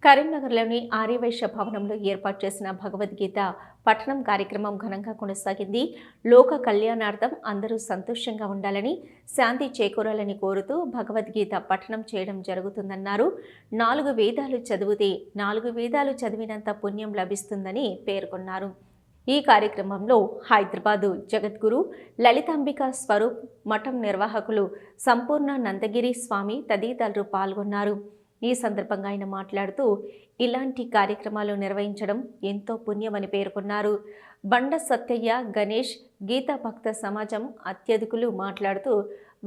కరీంనగర్లోని ఆర్యవైశ్య భవనంలో ఏర్పాటు చేసిన భగవద్గీత పఠనం కార్యక్రమం ఘనంగా కొనసాగింది. లోక కళ్యాణార్థం అందరూ సంతోషంగా ఉండాలని, శాంతి చేకూరాలని కోరుతూ భగవద్గీత పఠనం చేయడం జరుగుతుందన్నారు. 4 వేదాలు చదివితే 4 వేదాలు చదివినంత పుణ్యం లభిస్తుందని పేర్కొన్నారు. ఈ కార్యక్రమంలో హైదరాబాదు జగద్గురు లలితాంబిక స్వరూప్ మఠం నిర్వాహకులు సంపూర్ణ నందగిరి స్వామి తదితరులు పాల్గొన్నారు. ఈ సందర్భంగా ఆయన మాట్లాడుతూ ఇలాంటి కార్యక్రమాలు నిర్వహించడం ఎంతో పుణ్యమని పేర్కొన్నారు. బండ సత్యయ్య, గణేష్, గీతా భక్త సమాజం అత్యధికులు మాట్లాడుతూ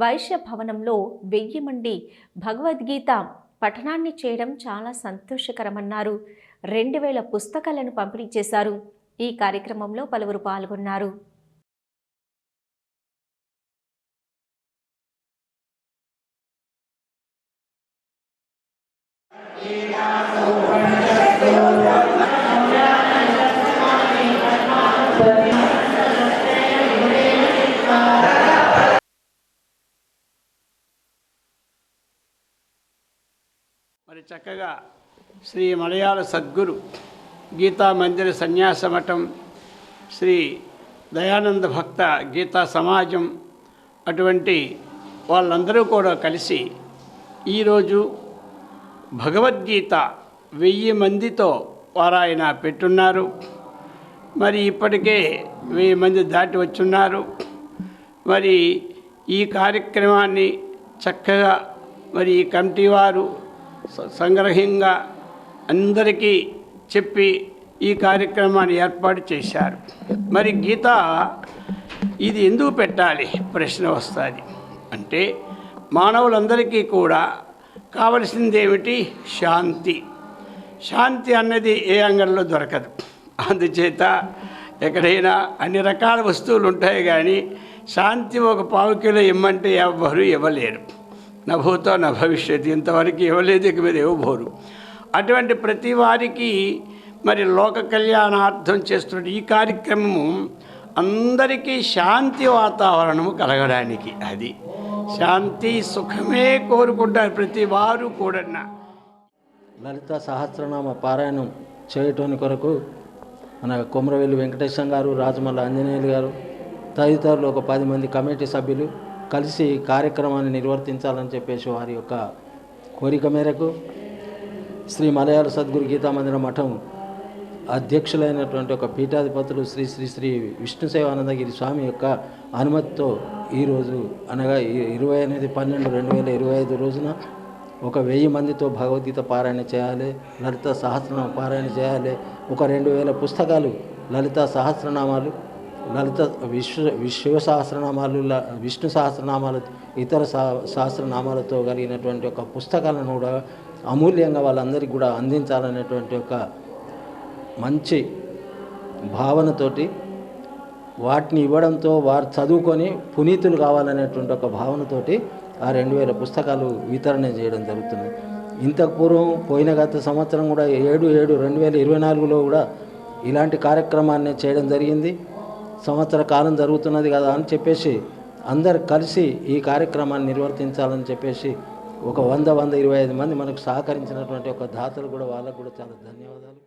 వైశ్య భవనంలో 1000 మంది భగవద్గీత పఠనాన్ని చేయడం చాలా సంతోషకరమన్నారు. 2000 పుస్తకాలను పంపిణీ చేశారు. ఈ కార్యక్రమంలో పలువురు పాల్గొన్నారు. మరి చక్కగా శ్రీ మలయాళ సద్గురు గీతా మందిర సన్యాస మఠం, శ్రీ దయానంద భక్త గీతా సమాజం అటువంటి వాళ్ళందరూ కూడా కలిసి ఈరోజు భగవద్గీత 1000 మందితో వారాయన పెట్టున్నారు. మరి ఇప్పటికే 1000 మంది దాటి వచ్చున్నారు. మరి ఈ కార్యక్రమాన్ని చక్కగా మరి ఈ కమిటీ వారు సంగ్రహంగా అందరికీ చెప్పి ఈ కార్యక్రమాన్ని ఏర్పాటు చేశారు. మరి గీత ఇది ఎందుకు పెట్టాలి ప్రశ్న వస్తుంది. అంటే మానవులందరికీ కూడా కావలసింది ఏమిటి? శాంతి. శాంతి అన్నది ఏ అంగంలో దొరకదు. అందుచేత ఎక్కడైనా అన్ని రకాల వస్తువులు ఉంటాయి, కానీ శాంతి ఒక 1/4 కిలో ఇమ్మంటే ఎవ్వరూ ఇవ్వలేరు. నభూతో నా భవిష్యత్తు ఇంతవరకు ఇవ్వలేదు, ఇక మీద ఇవ్వబోరు. అటువంటి ప్రతి వారికి మరి లోక కళ్యాణార్థం చేస్తున్న ఈ కార్యక్రమము అందరికీ శాంతి వాతావరణము కలగడానికి, అది శాంతి సుఖమే కోరుకుంటారు ప్రతి వారు కూడా. లలిత సహస్రనామ పారాయణం చేయటాని కొరకు మన కొమరవెల్లి వెంకటేశం గారు, రాజమల్ల ఆంజనేయులు గారు తదితరులు ఒక 10 మంది కమిటీ సభ్యులు కలిసి కార్యక్రమాన్ని నిర్వర్తించాలని చెప్పేసి వారి యొక్క కోరిక మేరకు శ్రీ మలయాళ సద్గురు గీతా మందిర మఠం అధ్యక్షులైనటువంటి ఒక పీఠాధిపతులు శ్రీ శ్రీ శ్రీ విష్ణు సేవానందగిరి స్వామి యొక్క అనుమతితో ఈరోజు అనగా 28/12/2025 రోజున ఒక 1000 మందితో భగవద్గీత పారాయణ చేయాలి, లలిత సహస్రనామ పారాయణ చేయాలి. ఒక 2000 పుస్తకాలు లలిత సహస్రనామాలు, లలిత విశ్వ సహస్రనామాలు, విష్ణు సహస్రనామాలు, ఇతర సహస్రనామాలతో కలిగినటువంటి ఒక పుస్తకాలను కూడా అమూల్యంగా వాళ్ళందరికీ కూడా అందించాలనేటువంటి ఒక మంచి భావనతోటి వాటిని ఇవ్వడంతో వారు చదువుకొని పునీతులు కావాలనేటువంటి ఒక భావనతోటి ఆ 2000 పుస్తకాలు వితరణ చేయడం జరుగుతుంది. ఇంతకు పూర్వం పోయిన గత సంవత్సరం కూడా 7/7/2024లో కూడా ఇలాంటి కార్యక్రమాన్ని చేయడం జరిగింది. సంవత్సర కాలం జరుగుతున్నది కదా అని చెప్పేసి అందరు కలిసి ఈ కార్యక్రమాన్ని నిర్వర్తించాలని చెప్పేసి ఒక 125 మంది మనకు సహకరించినటువంటి ఒక దాతలు కూడా వాళ్ళకు కూడా చాలా ధన్యవాదాలు.